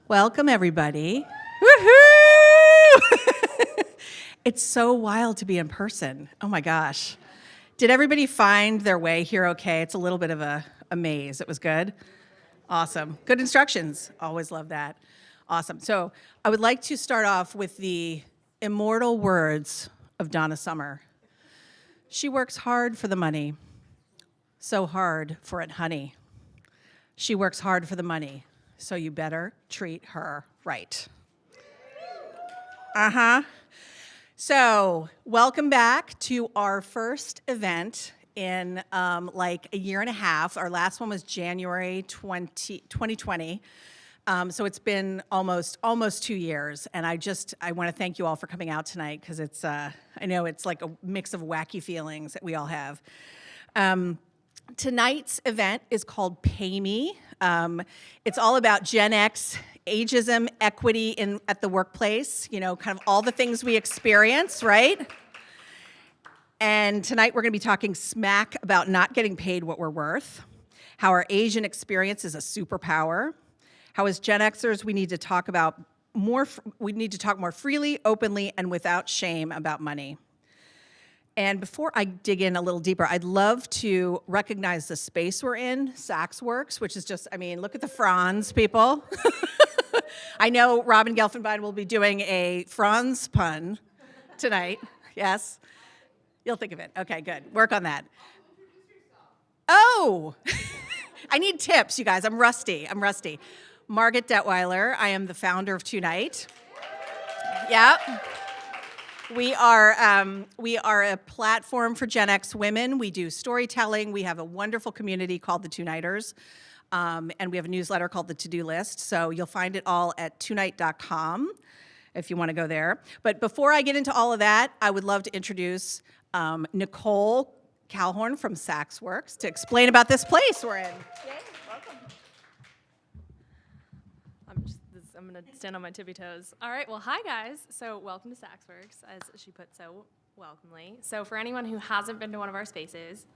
Welcome, everybody. Woohoo! It's so wild to be in person. Oh my gosh. Did everybody find their way here okay? It's a little bit of a maze. It was good? Awesome. Good instructions. Always love that. Awesome. So I would like to start off with the immortal words of Donna Summer. She works hard for the money, so hard for it, honey. She works hard for the money, so you better treat her right. So welcome back to our first event in like a year and a half. Our last one was January 2020. So it's been almost 2 years, and I want to thank you all for coming out tonight because it's I know it's like a mix of wacky feelings that we all have. Tonight's event is called Pay Me. It's all about GenX, ageism, equity at the workplace, you know, kind of all the things we experience, right? And tonight we're going to be talking smack about not getting paid what we're worth, how our Asian experience is a superpower, how as Gen Xers we need to talk more freely, openly, and without shame about money. And before I dig in a little deeper, I'd love to recognize the space we're in, SaksWorks, which is just, I mean, look at the Franz, people. I know Robin Gelfenbein will be doing a Franz pun tonight. Yes? You'll think of it. Okay, good. Work on that. Oh! I need tips, you guys. I'm rusty. Margaret Detweiler. I am the founder of TueNight. Yep. We are a platform for Gen X women. We do storytelling. We have a wonderful community called the TueNighters, and we have a newsletter called the To-Do List. So you'll find it all at TueNight.com if you want to go there. But before I get into all of that, I would love to introduce Nicole Calhorn from SaksWorks to explain about this place we're in. Yay, welcome. I'm going to stand on my tippy toes. All right, well, hi, guys. So welcome to SaksWorks, as she put so welcomely. So for anyone who hasn't been to one of our spaces,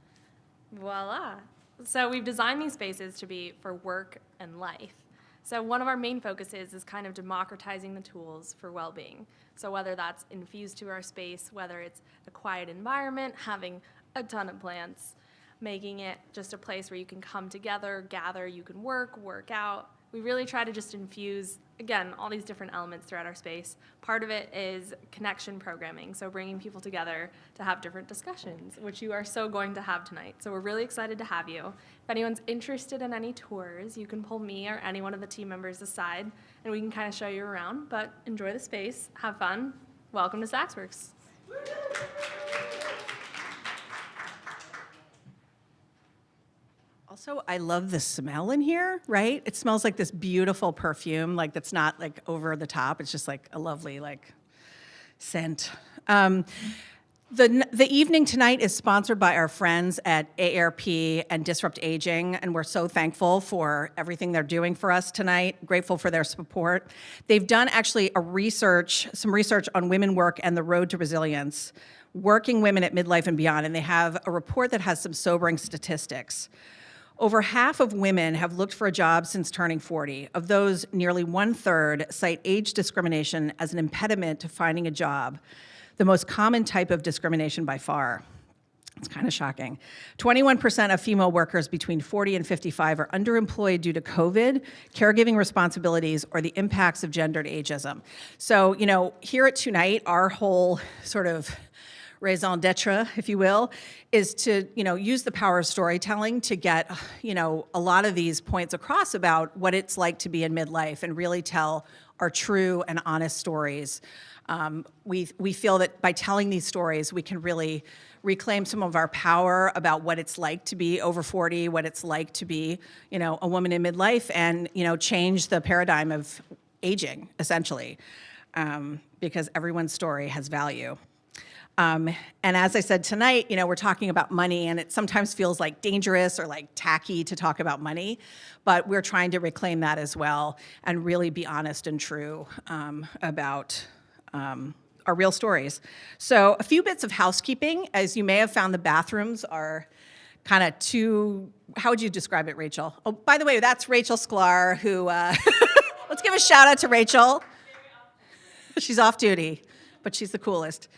voila. So we've designed these spaces to be for work and life. So one of our main focuses is kind of democratizing the tools for well-being. So whether that's infused to our space, whether it's a quiet environment, having a ton of plants, making it just a place where you can come together, gather, you can work out. We really try to just infuse, again, all these different elements throughout our space. Part of it is connection programming, so bringing people together to have different discussions, which you are so going to have tonight. So we're really excited to have you. If anyone's interested in any tours, you can pull me or any one of the team members aside, and we can kind of show you around. But enjoy the space, have fun. Welcome to SaksWorks. Also, I love the smell in here, right? It smells like this beautiful perfume, like that's not like over the top. It's just like a lovely like scent. The evening tonight is sponsored by our friends at AARP and Disrupt Aging, and we're so thankful for everything they're doing for us tonight, grateful for their support. They've done actually some research on women work and the road to resilience, working women at midlife and beyond, and they have a report that has some sobering statistics. Over half of women have looked for a job since turning 40. Of those, nearly 1/3 cite age discrimination as an impediment to finding a job, the most common type of discrimination by far. It's kind of shocking. 21% of female workers between 40 and 55 are underemployed due to COVID, caregiving responsibilities, or the impacts of gendered ageism. So, you know, here at TueNight, our whole sort of raison d'etre, if you will, is to, you know, use the power of storytelling to get, you know, a lot of these points across about what it's like to be in midlife and really tell our true and honest stories. We feel that by telling these stories, we can really reclaim some of our power about what it's like to be over 40, what it's like to be, you know, a woman in midlife, and, you know, change the paradigm of aging, essentially, because everyone's story has value. And as I said tonight, you know, we're talking about money, and it sometimes feels like dangerous or like tacky to talk about money, but we're trying to reclaim that as well and really be honest and true about our real stories. So a few bits of housekeeping. As you may have found, the bathrooms are kind of too, how would you describe it, Rachel? Oh, by the way, that's Rachel Sklar, who Let's give a shout out to Rachel. She's off duty, but she's the coolest.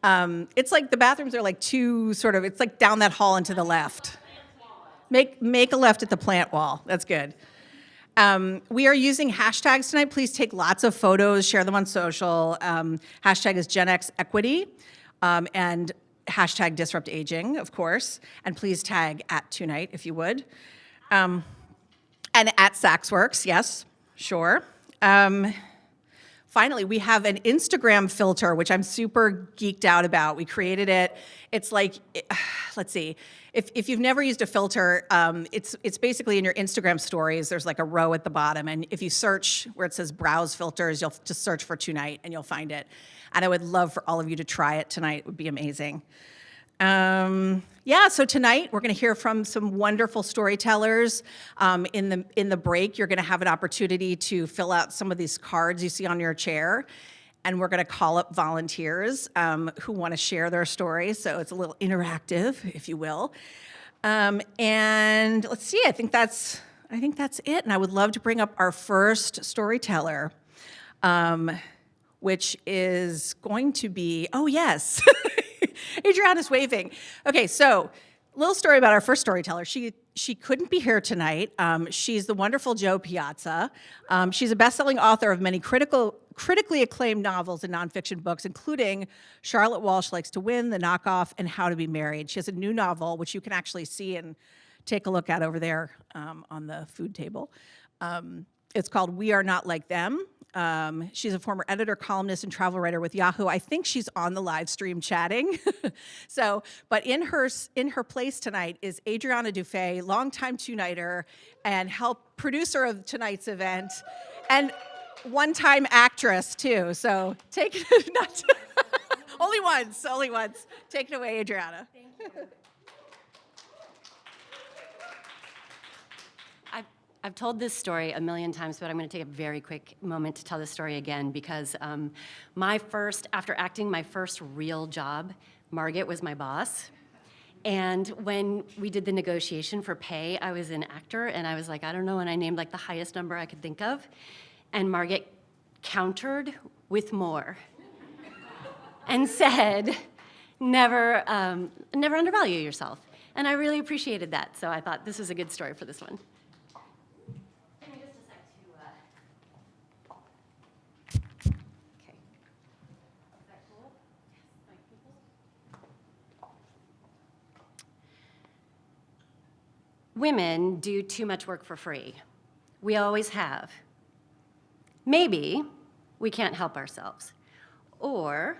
It's like the bathrooms are like it's like down that hall and to the left. Make a left at the plant wall. That's good. We are using hashtags tonight. Please take lots of photos, share them on social. Hashtag is GenX Equity, and hashtag Disrupt Aging, of course. And please tag at TueNight if you would. And at SaksWorks, yes, sure. Finally, we have an Instagram filter, which I'm super geeked out about. We created it. It's like, let's see. If you've never used a filter, it's basically in your Instagram stories. There's like a row at the bottom, and if you search where it says Browse Filters, you'll just search for TueNight, and you'll find it. And I would love for all of you to try it tonight. It would be amazing. So tonight we're going to hear from some wonderful storytellers. In the break, you're going to have an opportunity to fill out some of these cards you see on your chair, and we're going to call up volunteers who want to share their stories. So it's a little interactive, if you will. And let's see. I think that's it. And I would love to bring up our first storyteller, which is going to be yes. Adrianna's waving. Okay, so little story about our first storyteller. She couldn't be here tonight. She's the wonderful Jo Piazza. She's a best-selling author of many critically acclaimed novels and nonfiction books, including Charlotte Walsh Likes to Win, The Knockoff, and How to Be Married. She has a new novel, which you can actually see and take a look at over there on the food table. It's called We Are Not Like Them. She's a former editor, columnist, and travel writer with Yahoo. I think she's on the live stream chatting. But in her place tonight is Adrianna Dufay, longtime TueNighter and producer of tonight's event, and one-time actress too. So take it, only once. Take it away, Adrianna. Thank you. I've told this story a million times, but I'm going to take a very quick moment to tell this story again because after acting my first real job, Margaret was my boss. And when we did the negotiation for pay, I was an actor, and I was like, I don't know, and I named like the highest number I could think of. And Margaret countered with more and said, never undervalue yourself. And I really appreciated that, so I thought this was a good story for this one. Women do too much work for free. We always have. Maybe we can't help ourselves. Or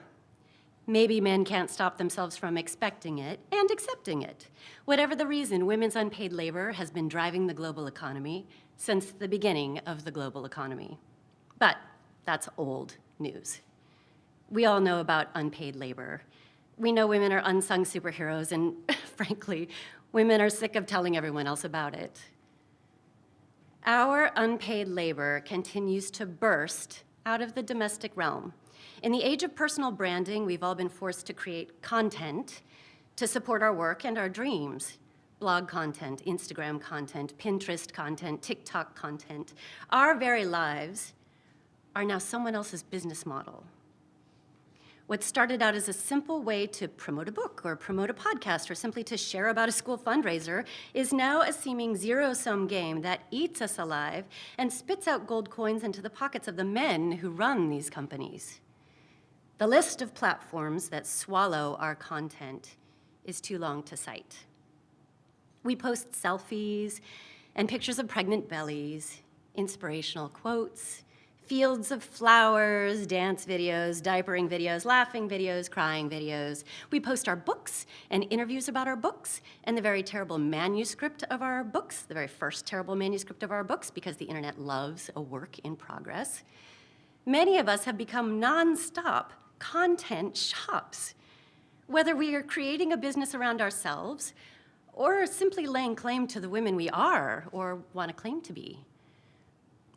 maybe men can't stop themselves from expecting it and accepting it. Whatever the reason, women's unpaid labor has been driving the global economy since the beginning of the global economy. But that's old news. We all know about unpaid labor. We know women are unsung superheroes, and frankly, women are sick of telling everyone else about it. Our unpaid labor continues to burst out of the domestic realm. In the age of personal branding, we've all been forced to create content to support our work and our dreams. Blog content, Instagram content, Pinterest content, TikTok content. Our very lives are now someone else's business model. What started out as a simple way to promote a book or promote a podcast or simply to share about a school fundraiser is now a seeming zero-sum game that eats us alive and spits out gold coins into the pockets of the men who run these companies. The list of platforms that swallow our content is too long to cite. We post selfies and pictures of pregnant bellies, inspirational quotes, fields of flowers, dance videos, diapering videos, laughing videos, crying videos. We post our books and interviews about our books and the very terrible manuscript of our books, the very first terrible manuscript of our books, because the internet loves a work in progress. Many of us have become nonstop content shops, whether we are creating a business around ourselves or simply laying claim to the women we are or want to claim to be.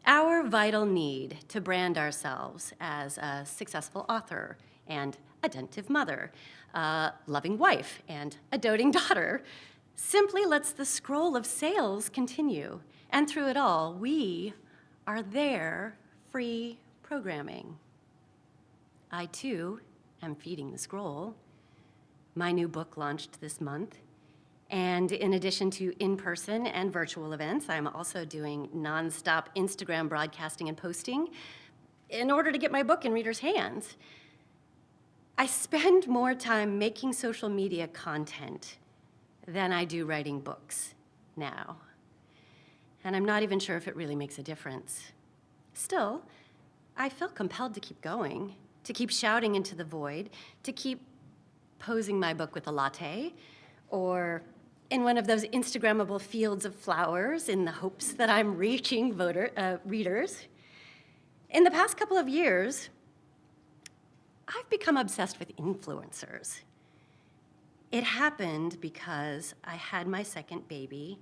Our vital need to brand ourselves as a successful author and a attentive mother, a loving wife and a doting daughter simply lets the scroll of sales continue. And through it all, we are their free programming. I, too, am feeding the scroll. My new book launched this month. And in addition to in-person and virtual events, I'm also doing nonstop Instagram broadcasting and posting in order to get my book in readers' hands. I spend more time making social media content than I do writing books now. And I'm not even sure if it really makes a difference. Still, I feel compelled to keep going, to keep shouting into the void, to keep posing my book with a latte, or in one of those Instagrammable fields of flowers in the hopes that I'm reaching readers. In the past couple of years, I've become obsessed with influencers. It happened because I had my second baby,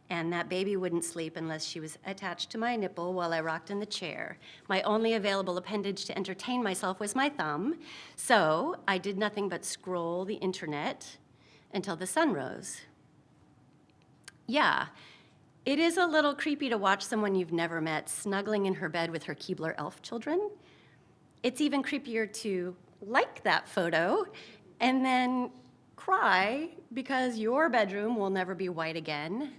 and that baby wouldn't sleep unless she was attached to my nipple while I rocked in the chair. My only available appendage to entertain myself was my thumb, so I did nothing but scroll the internet until the sun rose. Yeah, it is a little creepy to watch someone you've never met snuggling in her bed with her Keebler elf children. It's even creepier to like that photo and then cry because your bedroom will never be white again.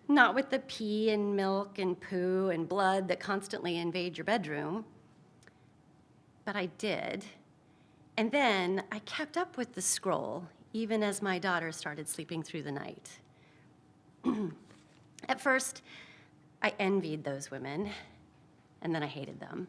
Not with the pee and milk and poo and blood that constantly invade your bedroom. But I did. And then I kept up with the scroll, even as my daughter started sleeping through the night. At first, I envied those women, and then I hated them.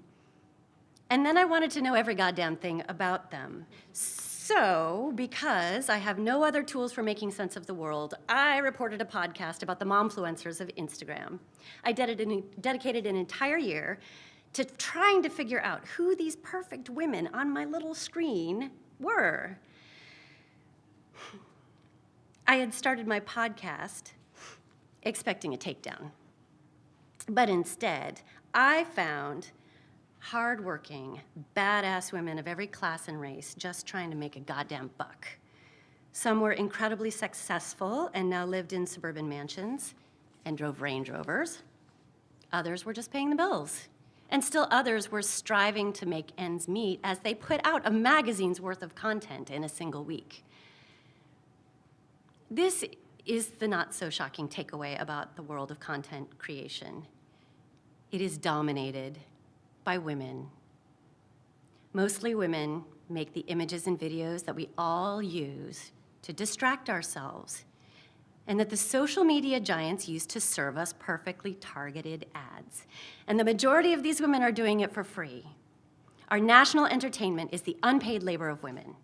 And then I wanted to know every goddamn thing about them. So, because I have no other tools for making sense of the world, I reported a podcast about the momfluencers of Instagram. I dedicated an entire year to trying to figure out who these perfect women on my little screen were. I had started my podcast expecting a takedown. But instead, I found hardworking, badass women of every class and race just trying to make a goddamn buck. Some were incredibly successful and now lived in suburban mansions and drove Range Rovers. Others were just paying the bills. And still others were striving to make ends meet as they put out a magazine's worth of content in a single week. This is the not-so-shocking takeaway about the world of content creation. It is dominated by women. Mostly women make the images and videos that we all use to distract ourselves, and that the social media giants use to serve us perfectly targeted ads. And the majority of these women are doing it for free. Our national entertainment is the unpaid labor of women.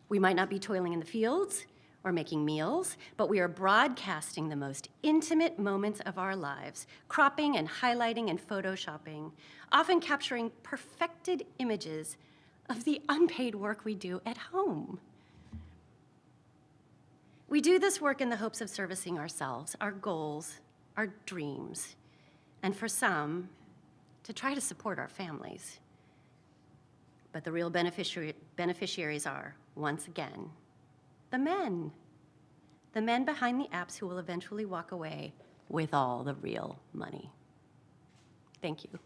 We might not be toiling in the fields or making meals, but we are broadcasting the most intimate moments of our lives, cropping and highlighting and photoshopping, often capturing perfected images of the unpaid work we do at home. We do this work in the hopes of servicing ourselves, our goals, our dreams, and for some, to try to support our families. But the real beneficiaries are, once again, the men behind the apps who will eventually walk away with all the real money. Thank you.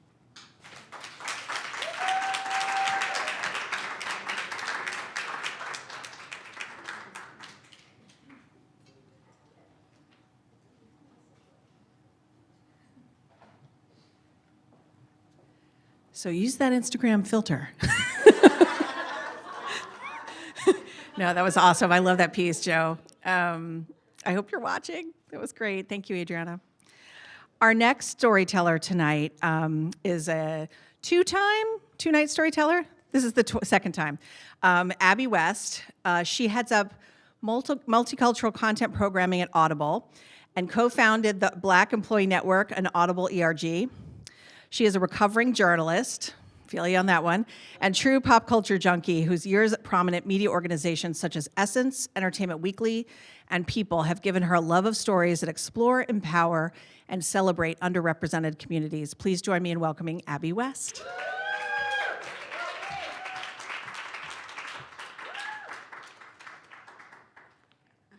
So use that Instagram filter. No, that was awesome. I love that piece, Joe. I hope you're watching. That was great. Thank you, Adrianna. Our next storyteller tonight is a TueNight storyteller. This is the second time. Abby West. She heads up multicultural content programming at Audible and co-founded the Black Employee Network and Audible ERG. She is a recovering journalist, feel you on that one, and true pop culture junkie whose years at prominent media organizations such as Essence, Entertainment Weekly, and People have given her a love of stories that explore, empower, and celebrate underrepresented communities. Please join me in welcoming Abby West.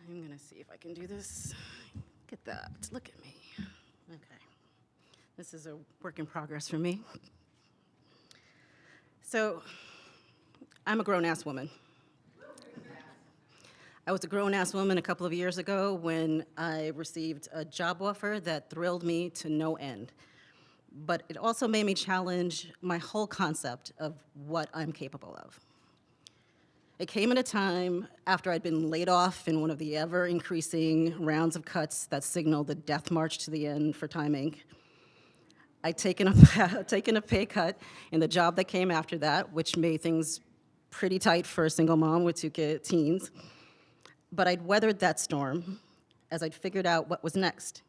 I'm gonna see if I can do this. Look at that, look at me. Okay. This is a work in progress for me. So, I'm a grown-ass woman. I was a grown-ass woman a couple of years ago when I received a job offer that thrilled me to no end. But it also made me challenge my whole concept of what I'm capable of. It came at a time after I'd been laid off in one of the ever-increasing rounds of cuts that signaled the death march to the end for Time Inc. I'd taken a pay cut in the job that came after that, which made things pretty tight for a single mom with two teens. But I'd weathered that storm as I'd figured out what was next,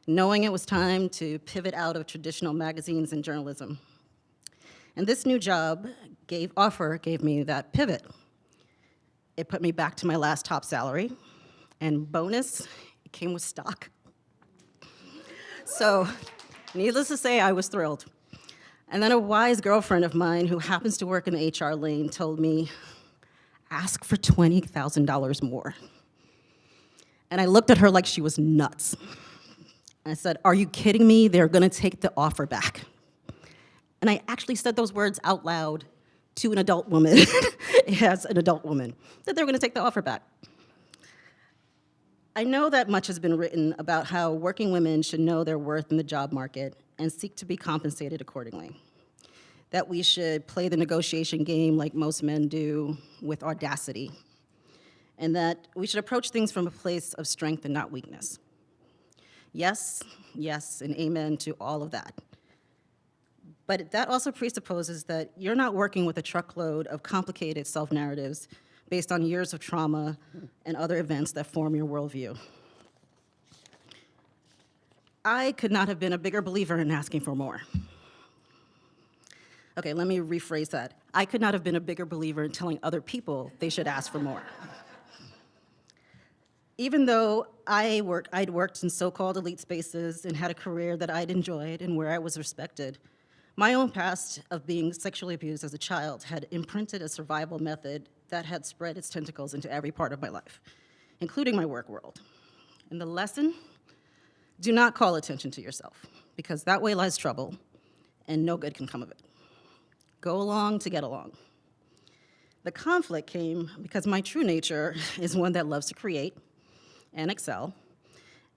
knowing it was time to pivot out of traditional magazines and journalism. And this new job offer gave me that pivot. It put me back to my last top salary, and bonus, it came with stock. So, needless to say, I was thrilled. And then a wise girlfriend of mine who happens to work in the HR lane told me, ask for $20,000 more. And I looked at her like she was nuts. I said, are you kidding me? They're gonna take the offer back. And I actually said those words out loud to an adult woman, as an adult woman, that they were gonna take the offer back. I know that much has been written about how working women should know their worth in the job market and seek to be compensated accordingly. That we should play the negotiation game like most men do, with audacity. And that we should approach things from a place of strength and not weakness. Yes, yes, and amen to all of that. But that also presupposes that you're not working with a truckload of complicated self-narratives based on years of trauma and other events that form your worldview. I could not have been a bigger believer in asking for more. Okay, let me rephrase that. I could not have been a bigger believer in telling other people they should ask for more. Even though I'd worked in so-called elite spaces and had a career that I'd enjoyed and where I was respected, my own past of being sexually abused as a child had imprinted a survival method that had spread its tentacles into every part of my life, including my work world. And the lesson? Do not call attention to yourself, because that way lies trouble, and no good can come of it. Go along to get along. The conflict came because my true nature is one that loves to create and excel,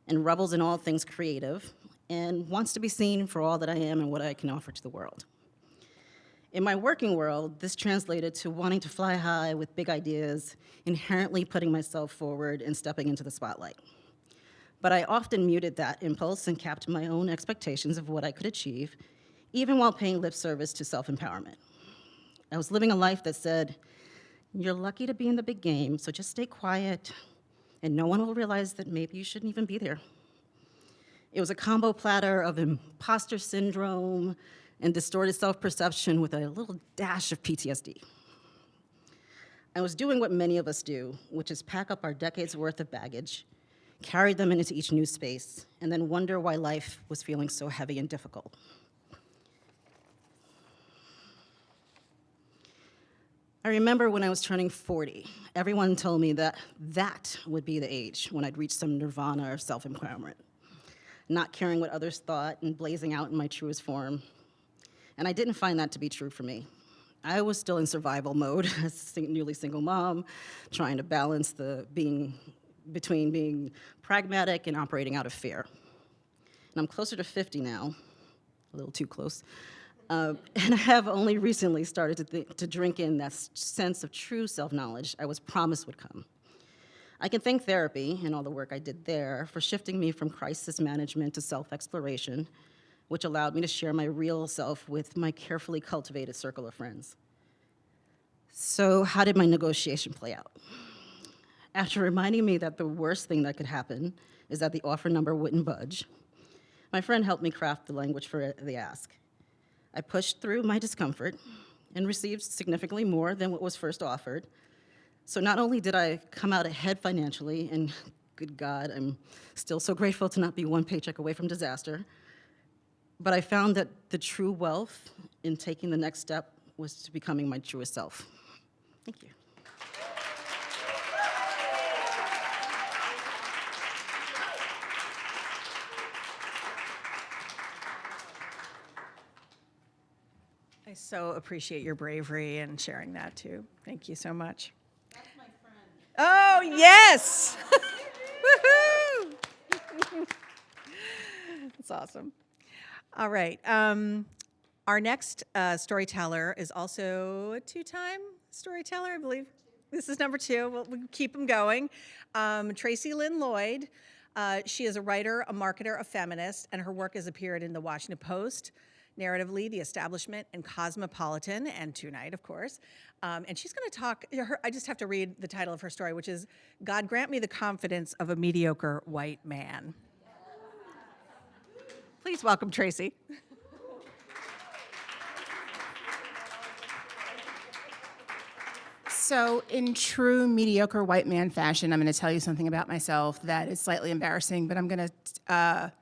and revels in all things creative, and wants to be seen for all that I am and what I can offer to the world. In my working world, this translated to wanting to fly high with big ideas, inherently putting myself forward and stepping into the spotlight. But I often muted that impulse and capped my own expectations of what I could achieve, even while paying lip service to self-empowerment. I was living a life that said, you're lucky to be in the big game, so just stay quiet, and no one will realize that maybe you shouldn't even be there. It was a combo platter of imposter syndrome and distorted self-perception with a little dash of PTSD. I was doing what many of us do, which is pack up our decades' worth of baggage, carry them into each new space, and then wonder why life was feeling so heavy and difficult. I remember when I was turning 40, everyone told me that that would be the age when I'd reach some nirvana of self-empowerment, not caring what others thought and blazing out in my truest form. And I didn't find that to be true for me. I was still in survival mode as a newly single mom, trying to balance between being pragmatic and operating out of fear. And I'm closer to 50 now, a little too close. And I have only recently started to drink in that sense of true self-knowledge I was promised would come. I can thank therapy and all the work I did there for shifting me from crisis management to self-exploration, which allowed me to share my real self with my carefully cultivated circle of friends. So how did my negotiation play out? After reminding me that the worst thing that could happen is that the offer number wouldn't budge, my friend helped me craft the language for the ask. I pushed through my discomfort and received significantly more than what was first offered. So not only did I come out ahead financially, and good God, I'm still so grateful to not be one paycheck away from disaster, but I found that the true wealth in taking the next step was to becoming my truest self. Thank you. I so appreciate your bravery and sharing that too. Thank you so much. That's my friend. Oh, yes! Woohoo! That's awesome. All right. Our next storyteller is also a two-time storyteller, I believe. This is number 2. We'll keep them going. Tracy Lynn Lloyd. She is a writer, a marketer, a feminist, and her work has appeared in the Washington Post, Narratively, The Establishment, and Cosmopolitan, and TueNight, of course. And she's going to talk, I just have to read the title of her story, which is God Grant Me the Confidence of a Mediocre White Man. Please welcome Tracy. So in true mediocre white man fashion, I'm going to tell you something about myself that is slightly embarrassing, but I'm going to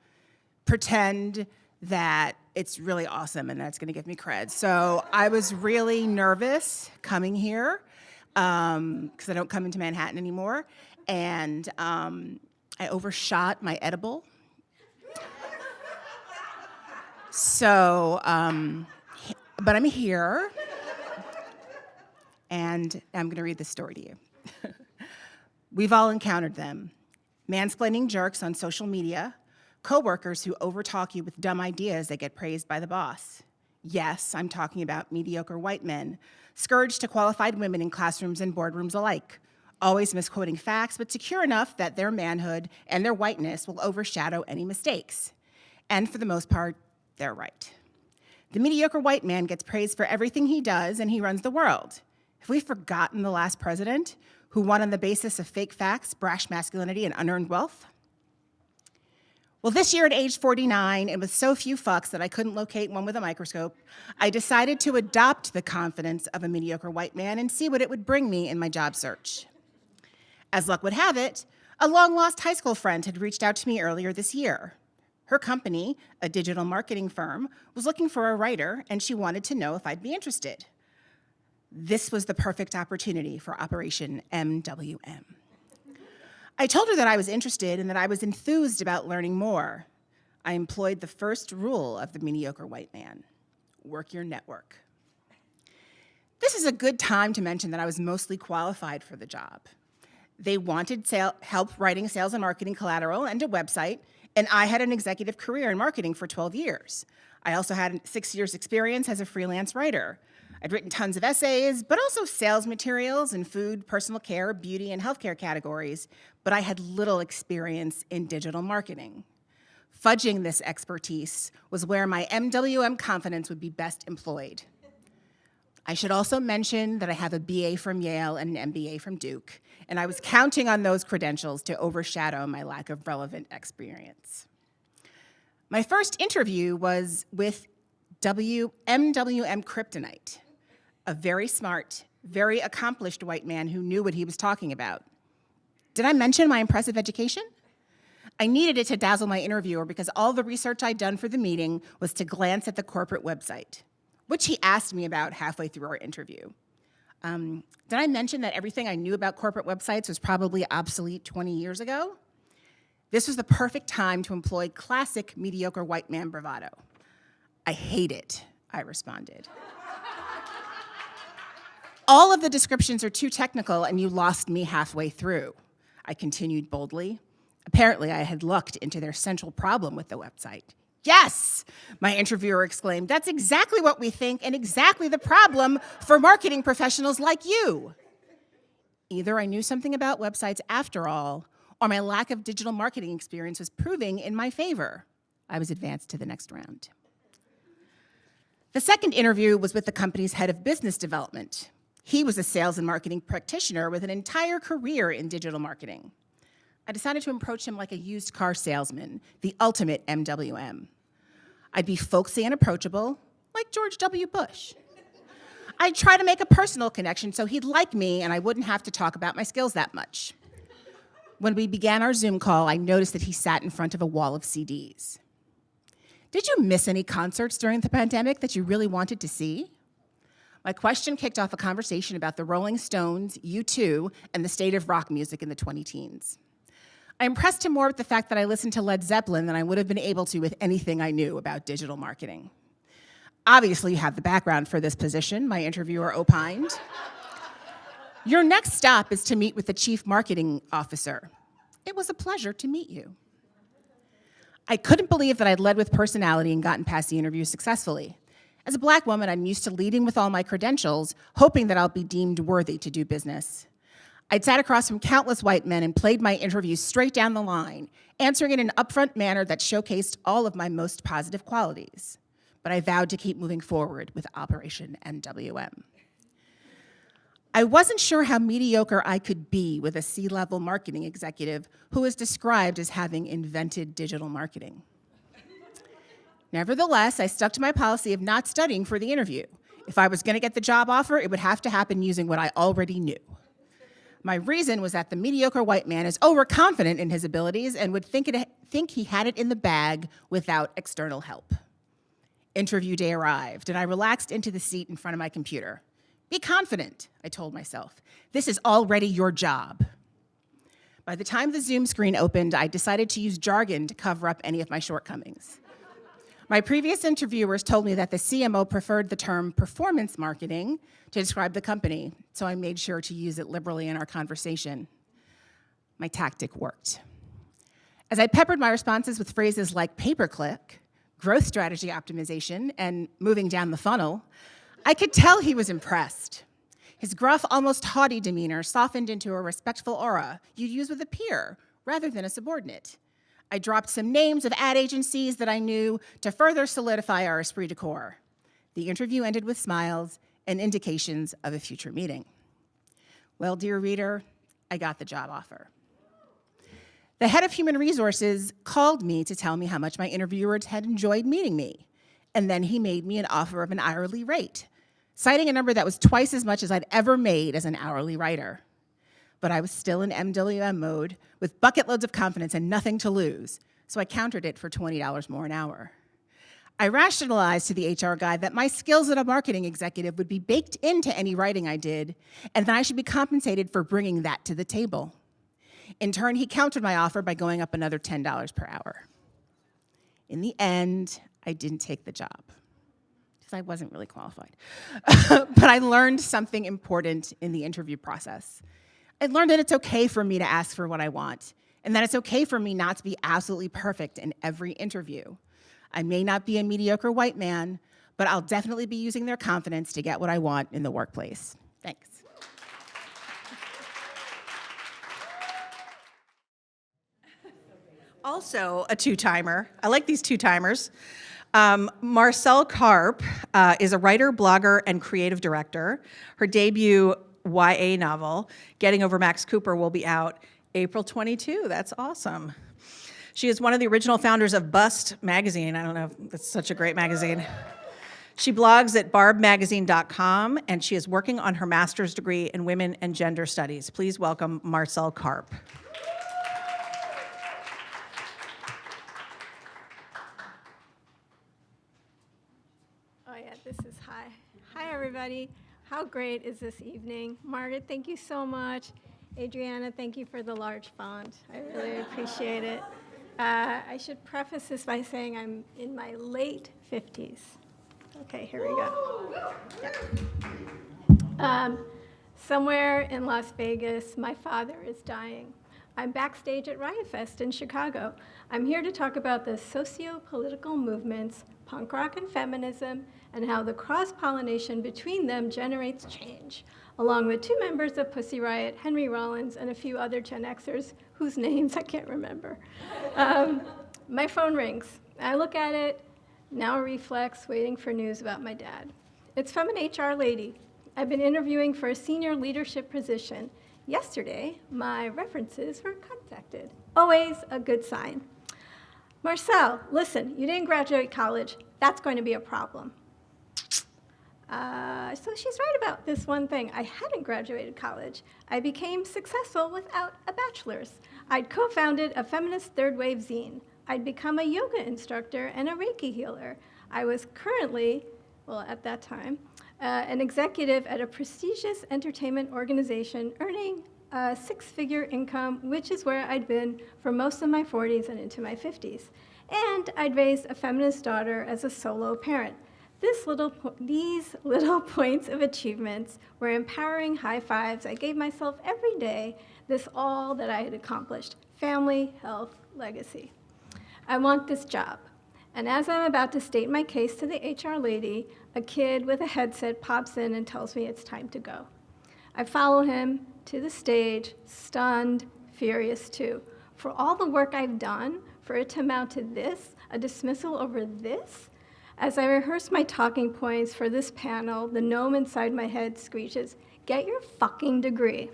pretend that it's really awesome and that's going to give me cred. So I was really nervous coming here because I don't come into Manhattan anymore, and I overshot my edible. So, but I'm here. And I'm going to read this story to you. We've all encountered them. Mansplaining jerks on social media, coworkers who overtalk you with dumb ideas that get praised by the boss. Yes, I'm talking about mediocre white men, scourged to qualified women in classrooms and boardrooms alike, always misquoting facts, but secure enough that their manhood and their whiteness will overshadow any mistakes. And for the most part, they're right. The mediocre white man gets praised for everything he does, and he runs the world. Have we forgotten the last president who won on the basis of fake facts, brash masculinity, and unearned wealth? Well, this year at age 49, and with so few fucks that I couldn't locate one with a microscope, I decided to adopt the confidence of a mediocre white man and see what it would bring me in my job search. As luck would have it, a long-lost high school friend had reached out to me earlier this year. Her company, a digital marketing firm, was looking for a writer, and she wanted to know if I'd be interested. This was the perfect opportunity for Operation MWM. I told her that I was interested and that I was enthused about learning more. I employed the first rule of the mediocre white man: work your network. This is a good time to mention that I was mostly qualified for the job. They wanted help writing sales and marketing collateral and a website, and I had an executive career in marketing for 12 years. I also had 6 years' experience as a freelance writer. I'd written tons of essays, but also sales materials in food, personal care, beauty, and healthcare categories, but I had little experience in digital marketing. Fudging this expertise was where my MWM confidence would be best employed. I should also mention that I have a BA from Yale and an MBA from Duke, and I was counting on those credentials to overshadow my lack of relevant experience. My first interview was with MWM Kryptonite, a very smart, very accomplished white man who knew what he was talking about. Did I mention my impressive education? I needed it to dazzle my interviewer because all the research I'd done for the meeting was to glance at the corporate website, which he asked me about halfway through our interview. Did I mention that everything I knew about corporate websites was probably obsolete 20 years ago? This was the perfect time to employ classic mediocre white man bravado. I hate it, I responded. All of the descriptions are too technical and you lost me halfway through, I continued boldly. Apparently, I had looked into their central problem with the website. Yes, my interviewer exclaimed, that's exactly what we think and exactly the problem for marketing professionals like you. Either I knew something about websites after all, or my lack of digital marketing experience was proving in my favor. I was advanced to the next round. The second interview was with the company's head of business development. He was a sales and marketing practitioner with an entire career in digital marketing. I decided to approach him like a used car salesman, the ultimate MWM. I'd be folksy and approachable, like George W. Bush. I'd try to make a personal connection so he'd like me and I wouldn't have to talk about my skills that much. When we began our Zoom call, I noticed that he sat in front of a wall of CDs. Did you miss any concerts during the pandemic that you really wanted to see? My question kicked off a conversation about the Rolling Stones, U2, and the state of rock music in the 20-teens. I impressed him more with the fact that I listened to Led Zeppelin than I would have been able to with anything I knew about digital marketing. Obviously, you have the background for this position, my interviewer opined. Your next stop is to meet with the chief marketing officer. It was a pleasure to meet you. I couldn't believe that I'd led with personality and gotten past the interview successfully. As a Black woman, I'm used to leading with all my credentials, hoping that I'll be deemed worthy to do business. I'd sat across from countless white men and played my interview straight down the line, answering in an upfront manner that showcased all of my most positive qualities. But I vowed to keep moving forward with Operation MWM. I wasn't sure how mediocre I could be with a C-level marketing executive who is described as having invented digital marketing. Nevertheless, I stuck to my policy of not studying for the interview. If I was going to get the job offer, it would have to happen using what I already knew. My reason was that the mediocre white man is overconfident in his abilities and would think he had it in the bag without external help. Interview day arrived, and I relaxed into the seat in front of my computer. Be confident, I told myself. This is already your job. By the time the Zoom screen opened, I decided to use jargon to cover up any of my shortcomings. My previous interviewers told me that the CMO preferred the term performance marketing to describe the company, so I made sure to use it liberally in our conversation. My tactic worked. As I peppered my responses with phrases like pay-per-click, growth strategy optimization, and moving down the funnel, I could tell he was impressed. His gruff, almost haughty demeanor softened into a respectful aura you'd use with a peer rather than a subordinate. I dropped some names of ad agencies that I knew to further solidify our esprit de corps. The interview ended with smiles and indications of a future meeting. Well, dear reader, I got the job offer. The head of human resources called me to tell me how much my interviewers had enjoyed meeting me, and then he made me an offer of an hourly rate, citing a number that was twice as much as I'd ever made as an hourly writer. But I was still in MWM mode with bucket loads of confidence and nothing to lose, so I countered it for $20 more an hour. I rationalized to the HR guy that my skills as a marketing executive would be baked into any writing I did, and that I should be compensated for bringing that to the table. In turn, he countered my offer by going up another $10 per hour. In the end, I didn't take the job, because I wasn't really qualified. But I learned something important in the interview process. I learned that it's okay for me to ask for what I want, and that it's okay for me not to be absolutely perfect in every interview. I may not be a mediocre white man, but I'll definitely be using their confidence to get what I want in the workplace. Thanks. Also a two-timer. I like these two-timers. Marcelle Karp is a writer, blogger, and creative director. Her debut YA novel, Getting Over Max Cooper, will be out April 22. That's awesome. She is one of the original founders of Bust magazine. I don't know if that's such a great magazine. She blogs at barbmagazine.com, and she is working on her master's degree in women and gender studies. Please welcome Marcelle Karp. Oh yeah, this is hi. Hi everybody. How great is this evening? Margaret, thank you so much. Adrianna, thank you for the large font. I really appreciate it. I should preface this by saying I'm in my late 50s. Okay, here we go. Yeah. Somewhere in Las Vegas, my father is dying. I'm backstage at Riot Fest in Chicago. I'm here to talk about the socio-political movements, punk rock and feminism, and how the cross-pollination between them generates change, along with two members of Pussy Riot, Henry Rollins, and a few other Gen Xers whose names I can't remember. My phone rings. I look at it, now a reflex, waiting for news about my dad. It's from an HR lady. I've been interviewing for a senior leadership position. Yesterday, my references were contacted. Always a good sign. Marcelle, listen, you didn't graduate college. That's going to be a problem. So she's right about this one thing. I hadn't graduated college. I became successful without a bachelor's. I'd co-founded a feminist third wave zine. I'd become a yoga instructor and a Reiki healer. I was currently, well, at that time, an executive at a prestigious entertainment organization earning a six-figure income, which is where I'd been for most of my 40s and into my 50s. And I'd raised a feminist daughter as a solo parent. These little points of achievements were empowering high fives I gave myself every day, this all that I had accomplished: family, health, legacy. I want this job. And as I'm about to state my case to the HR lady, a kid with a headset pops in and tells me it's time to go. I follow him to the stage, stunned, furious too. For all the work I've done, for it to amount to this, a dismissal over this? As I rehearse my talking points for this panel, the gnome inside my head screeches, "Get your fucking degree."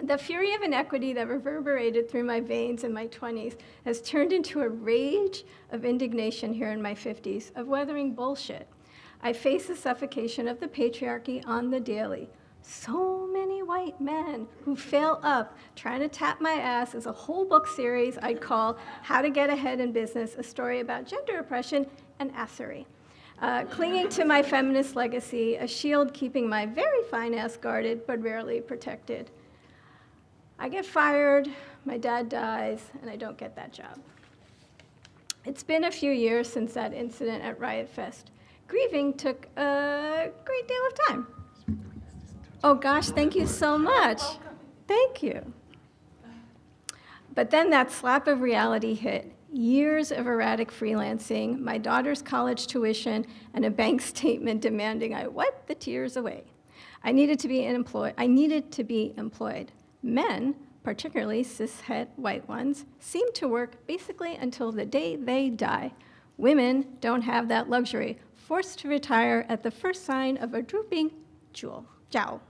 The fury of inequity that reverberated through my veins in my 20s has turned into a rage of indignation here in my 50s, of weathering bullshit. I face the suffocation of the patriarchy on the daily. So many white men who fail up trying to tap my ass is a whole book series I'd call How to Get Ahead in Business, a story about gender oppression and assery. Clinging to my feminist legacy, a shield keeping my very fine ass guarded but rarely protected. I get fired, my dad dies, and I don't get that job. It's been a few years since that incident at Riot Fest. Grieving took a great deal of time. Oh gosh, thank you so much. Thank you. But then that slap of reality hit. Years of erratic freelancing, my daughter's college tuition, and a bank statement demanding I wipe the tears away. I needed to be employed. Men, particularly cishet white ones, seem to work basically until the day they die. Women don't have that luxury, forced to retire at the first sign of a drooping jowl.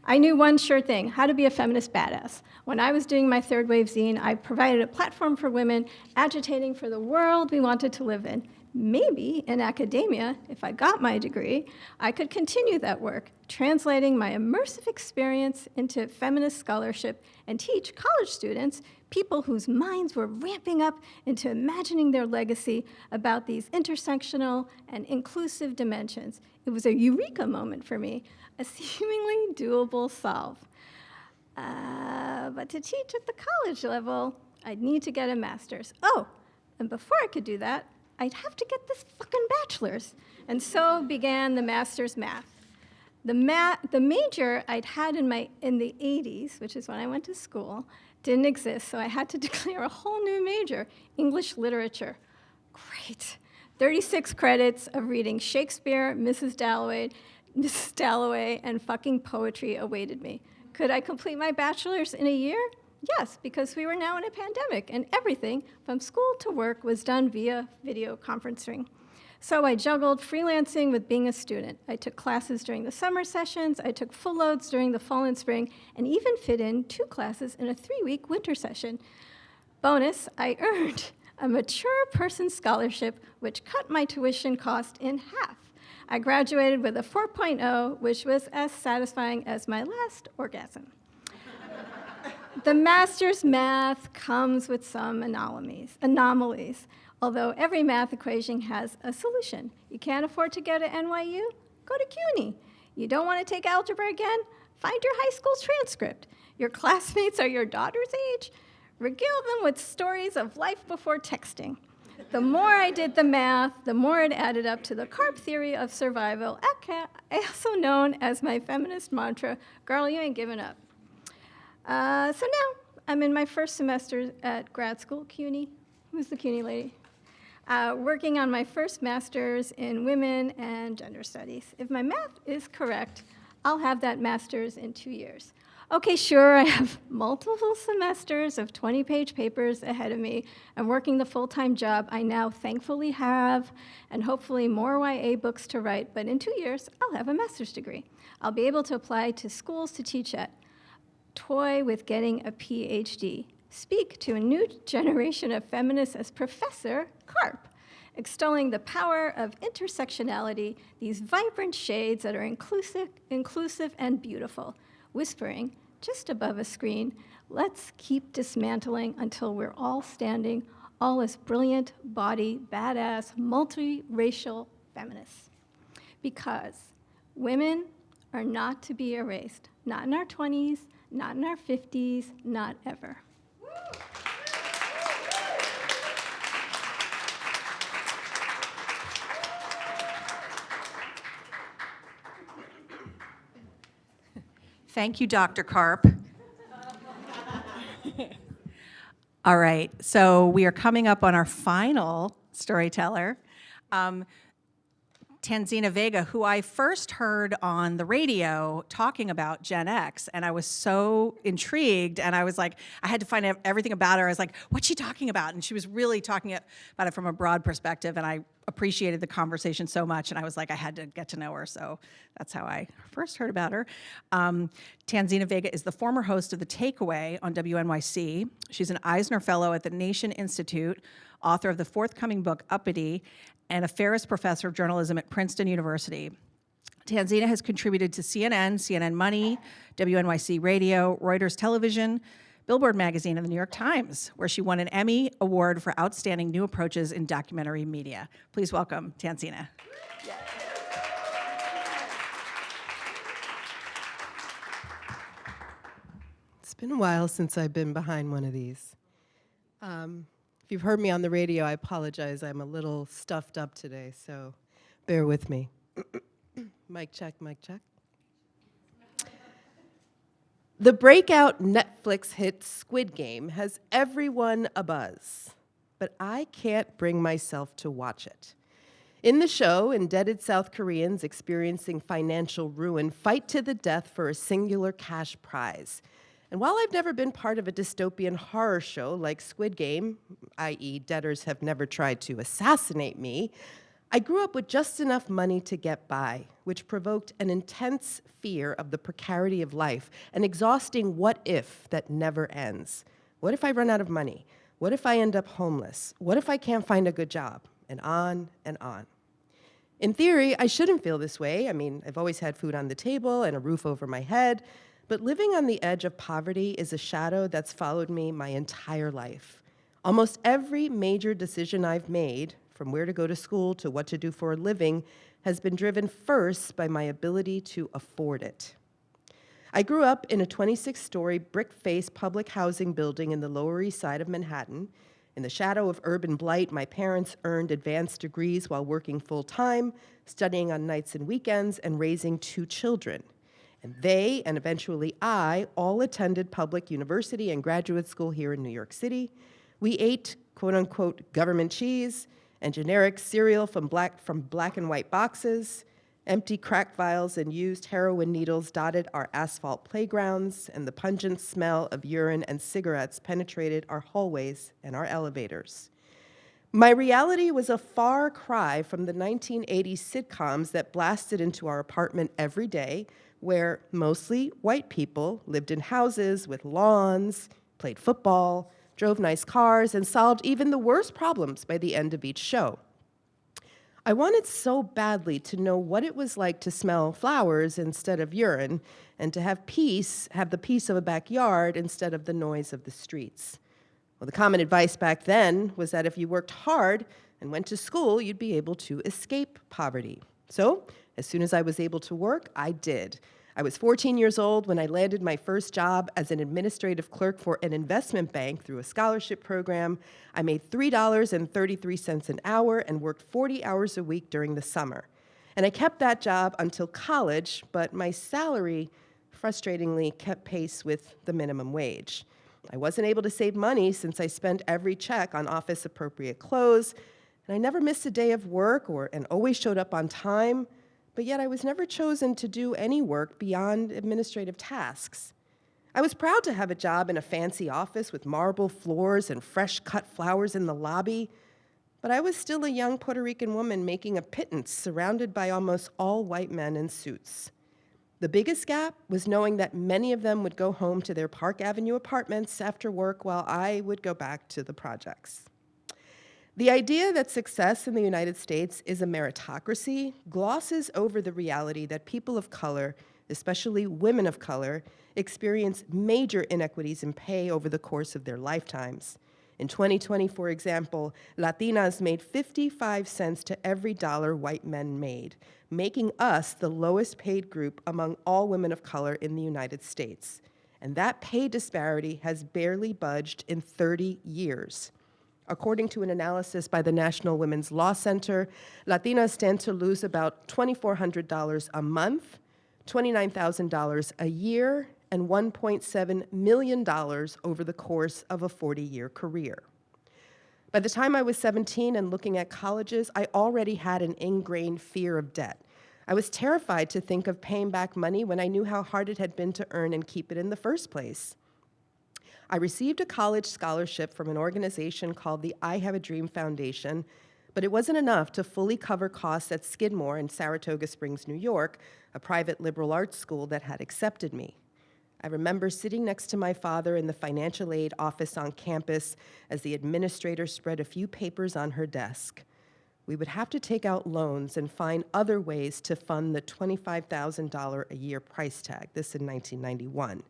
I knew one sure thing: how to be a feminist badass. When I was doing my third wave zine, I provided a platform for women agitating for the world we wanted to live in. Maybe in academia, if I got my degree, I could continue that work, translating my immersive experience into feminist scholarship and teach college students, people whose minds were ramping up into imagining their legacy, about these intersectional and inclusive dimensions. It was a eureka moment for me, a seemingly doable solve. But to teach at the college level, I'd need to get a master's. Oh, and before I could do that, I'd have to get this fucking bachelor's. And so began the master's math. The major I'd had in the 80s, which is when I went to school, didn't exist, so I had to declare a whole new major, English literature. Great. 36 credits of reading Shakespeare, Mrs. Dalloway, and fucking poetry awaited me. Could I complete my bachelor's in a year? Yes, because we were now in a pandemic, and everything from school to work was done via video conferencing. So I juggled freelancing with being a student. I took classes during the summer sessions, I took full loads during the fall and spring, and even fit in 2 classes in a 3-week winter session. Bonus, I earned a mature person scholarship, which cut my tuition cost in half. I graduated with a 4.0, which was as satisfying as my last orgasm. The master's math comes with some anomalies. Although every math equation has a solution. You can't afford to go to NYU? Go to CUNY. You don't want to take algebra again? Find your high school transcript. Your classmates are your daughter's age? Regale them with stories of life before texting. The more I did the math, the more it added up to the CARP theory of survival, also known as my feminist mantra, girl, you ain't giving up. So now I'm in my first semester at grad school, CUNY. Who's the CUNY lady? Working on my first master's in women and gender studies. If my math is correct, I'll have that master's in 2 years. Okay, sure, I have multiple semesters of 20-page papers ahead of me and working the full-time job I now thankfully have, and hopefully more YA books to write, but in 2 years, I'll have a master's degree. I'll be able to apply to schools to teach at, toy with getting a PhD, speak to a new generation of feminists as Professor Carp, extolling the power of intersectionality, these vibrant shades that are inclusive and beautiful, whispering just above a screen, let's keep dismantling until we're all standing, all as brilliant, body, badass, multiracial feminists. Because women are not to be erased, not in our 20s, not in our 50s, not ever. Thank you, Dr. Karp. All right, so we are coming up on our final storyteller, Tanzina Vega, who I first heard on the radio talking about GenX, and I was so intrigued, and I was like, I had to find out everything about her. I was like, what's she talking about? And she was really talking about it from a broad perspective, and I appreciated the conversation so much, and I was like, I had to get to know her, so that's how I first heard about her. Tanzina Vega is the former host of The Takeaway on WNYC. She's an Eisner Fellow at the Nation Institute, author of the forthcoming book, Uppity, and a Ferris Professor of Journalism at Princeton University. Tanzina has contributed to CNN, CNN Money, WNYC Radio, Reuters Television, Billboard Magazine, and the New York Times, where she won an Emmy Award for Outstanding New Approaches in Documentary Media. Please welcome Tanzina. It's been a while since I've been behind one of these. If you've heard me on the radio, I apologize. I'm a little stuffed up today, so bear with me. Mic check, mic check. The breakout Netflix hit Squid Game has everyone abuzz, but I can't bring myself to watch it. In the show, indebted South Koreans experiencing financial ruin fight to the death for a singular cash prize. And while I've never been part of a dystopian horror show like Squid Game, i.e. debtors have never tried to assassinate me, I grew up with just enough money to get by, which provoked an intense fear of the precarity of life, an exhausting what if that never ends. What if I run out of money? What if I end up homeless? What if I can't find a good job? And on and on. In theory, I shouldn't feel this way. I mean, I've always had food on the table and a roof over my head. But living on the edge of poverty is a shadow that's followed me my entire life. Almost every major decision I've made, from where to go to school to what to do for a living, has been driven first by my ability to afford it. I grew up in a 26-story brick-faced public housing building in the Lower East Side of Manhattan. In the shadow of urban blight, my parents earned advanced degrees while working full-time, studying on nights and weekends, and raising 2 children. And they, and eventually I, all attended public university and graduate school here in New York City. We ate, quote-unquote, government cheese and generic cereal from black and white boxes. Empty crack vials and used heroin needles dotted our asphalt playgrounds, and the pungent smell of urine and cigarettes penetrated our hallways and our elevators. My reality was a far cry from the 1980s sitcoms that blasted into our apartment every day, where mostly white people lived in houses with lawns, played football, drove nice cars, and solved even the worst problems by the end of each show. I wanted so badly to know what it was like to smell flowers instead of urine, and to have the peace of a backyard instead of the noise of the streets. Well, the common advice back then was that if you worked hard and went to school, you'd be able to escape poverty. So, as soon as I was able to work, I did. I was 14 years old when I landed my first job as an administrative clerk for an investment bank through a scholarship program. I made $3.33 an hour and worked 40 hours a week during the summer. And I kept that job until college, but my salary frustratingly kept pace with the minimum wage. I wasn't able to save money since I spent every check on office-appropriate clothes, and I never missed a day of work and always showed up on time. But yet I was never chosen to do any work beyond administrative tasks. I was proud to have a job in a fancy office with marble floors and fresh cut flowers in the lobby, but I was still a young Puerto Rican woman making a pittance surrounded by almost all white men in suits. The biggest gap was knowing that many of them would go home to their Park Avenue apartments after work while I would go back to the projects. The idea that success in the United States is a meritocracy glosses over the reality that people of color, especially women of color, experience major inequities in pay over the course of their lifetimes. In 2020, for example, Latinas made 55 cents to every dollar white men made, making us the lowest paid group among all women of color in the United States. And that pay disparity has barely budged in 30 years. According to an analysis by the National Women's Law Center, Latinas stand to lose about $2,400 a month $29,000 a year, and $1.7 million over the course of a 40-year career. By the time I was 17 and looking at colleges, I already had an ingrained fear of debt. I was terrified to think of paying back money when I knew how hard it had been to earn and keep it in the first place. I received a college scholarship from an organization called the I Have a Dream Foundation, but it wasn't enough to fully cover costs at Skidmore in Saratoga Springs, New York, a private liberal arts school that had accepted me. I remember sitting next to my father in the financial aid office on campus as the administrator spread a few papers on her desk. We would have to take out loans and find other ways to fund the $25,000 a year price tag, this in 1991.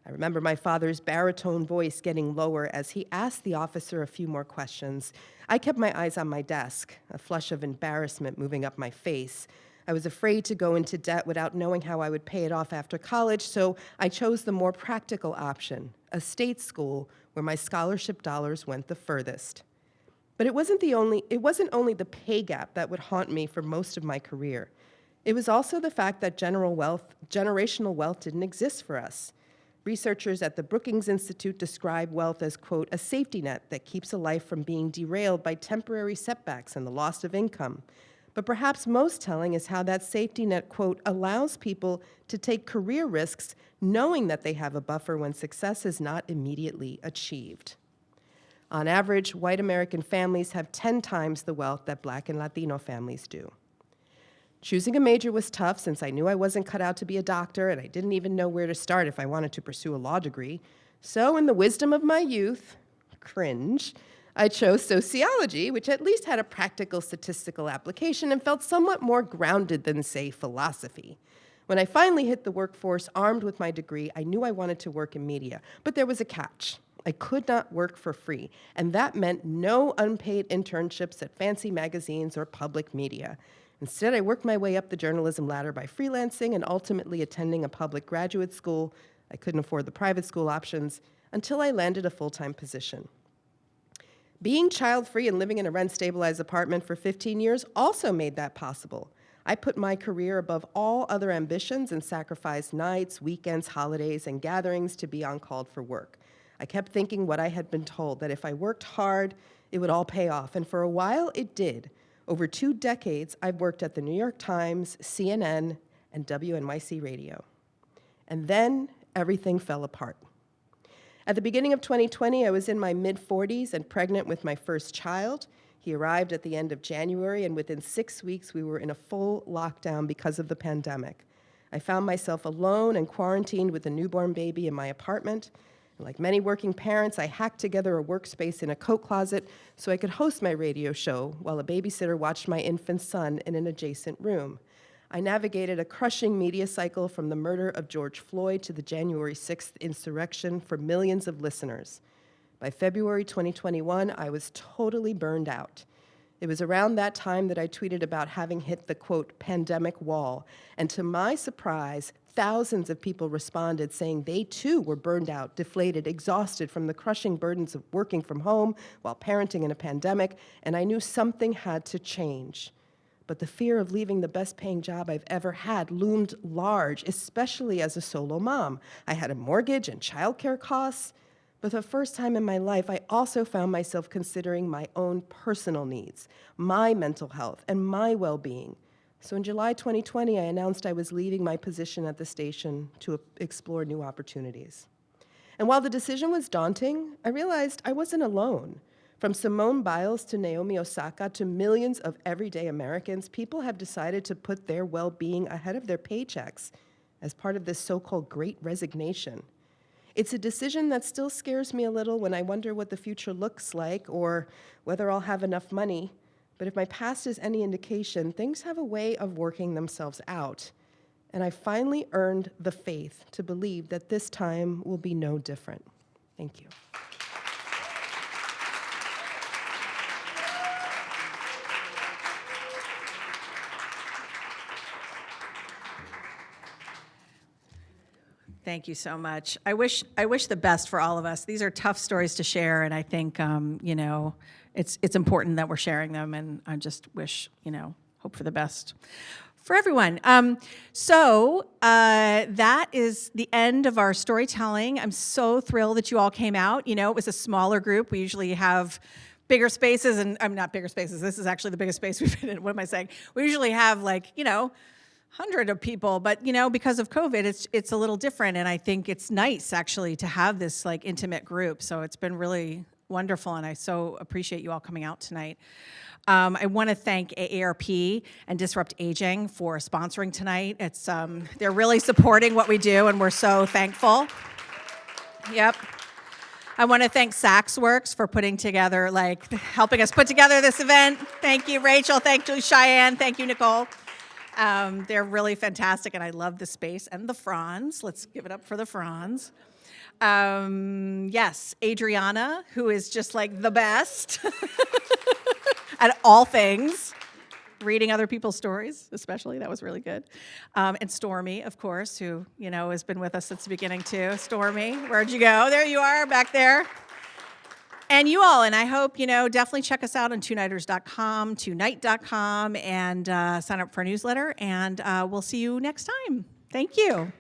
I remember my father's baritone voice getting lower as he asked the officer a few more questions. I kept my eyes on my desk, a flush of embarrassment moving up my face. I was afraid to go into debt without knowing how I would pay it off after college, so I chose the more practical option, a state school where my scholarship dollars went the furthest. But it wasn't only the pay gap that would haunt me for most of my career. It was also the fact that generational wealth didn't exist for us. Researchers at the Brookings Institute describe wealth as, quote, a safety net that keeps a life from being derailed by temporary setbacks and the loss of income. But perhaps most telling is how that safety net, quote, allows people to take career risks knowing that they have a buffer when success is not immediately achieved. On average, white American families have 10 times the wealth that Black and Latino families do. Choosing a major was tough since I knew I wasn't cut out to be a doctor and I didn't even know where to start if I wanted to pursue a law degree. So in the wisdom of my youth, cringe, I chose sociology, which at least had a practical statistical application and felt somewhat more grounded than, say, philosophy. When I finally hit the workforce armed with my degree, I knew I wanted to work in media, but there was a catch. I could not work for free, and that meant no unpaid internships at fancy magazines or public media. Instead, I worked my way up the journalism ladder by freelancing and ultimately attending a public graduate school. I couldn't afford the private school options until I landed a full-time position. Being child-free and living in a rent-stabilized apartment for 15 years also made that possible. I put my career above all other ambitions and sacrificed nights, weekends, holidays, and gatherings to be on call for work. I kept thinking what I had been told, that if I worked hard, it would all pay off, and for a while it did. Over 2 decades, I've worked at the New York Times, CNN, and WNYC Radio. And then everything fell apart. At the beginning of 2020, I was in my mid-40s and pregnant with my first child. He arrived at the end of January, and within 6 weeks, we were in a full lockdown because of the pandemic. I found myself alone and quarantined with a newborn baby in my apartment. And like many working parents, I hacked together a workspace in a coat closet so I could host my radio show while a babysitter watched my infant son in an adjacent room. I navigated a crushing media cycle from the murder of George Floyd to the January 6th insurrection for millions of listeners. By February 2021, I was totally burned out. It was around that time that I tweeted about having hit the, quote, pandemic wall, and to my surprise, thousands of people responded saying they too were burned out, deflated, exhausted from the crushing burdens of working from home while parenting in a pandemic, and I knew something had to change. But the fear of leaving the best paying job I've ever had loomed large, especially as a solo mom. I had a mortgage and childcare costs. But for the first time in my life, I also found myself considering my own personal needs, my mental health, and my well-being. So in July 2020, I announced I was leaving my position at the station to explore new opportunities. And while the decision was daunting, I realized I wasn't alone. From Simone Biles to Naomi Osaka to millions of everyday Americans, people have decided to put their well-being ahead of their paychecks as part of this so-called Great Resignation. It's a decision that still scares me a little when I wonder what the future looks like or whether I'll have enough money. But if my past is any indication, things have a way of working themselves out. And I finally earned the faith to believe that this time will be no different. Thank you. Thank you so much. I wish the best for all of us. These are tough stories to share, and I think it's important that we're sharing them. And I just wish hope for the best. For everyone. That is the end of our storytelling. I'm so thrilled that you all came out. You know, it was a smaller group. We usually have bigger spaces, and I'm not bigger spaces. This is actually the biggest space we've been in. What am I saying? We usually have 100 of people, but because of COVID, it's a little different, and I think it's nice actually to have this intimate group. So it's been really wonderful, and I so appreciate you all coming out tonight. I want to thank AARP and Disrupt Aging for sponsoring tonight. It's they're really supporting what we do, and we're so thankful. Yep. I want to thank SaksWorks for putting together, helping us put together this event. Thank you, Rachel. Thank you, Cheyenne. Thank you, Nicole. They're really fantastic, and I love the space and the Franz. Let's give it up for the Franz. Yes, Adrianna, who is just the best at all things, reading other people's stories, especially. That was really good. And Stormy, of course, who, has been with us since the beginning too. Stormy, where'd you go? There you are, back there. And you all, and I hope, definitely check us out on TueNighters.com, TueNight.com, and sign up for our newsletter, and we'll see you next time. Thank you.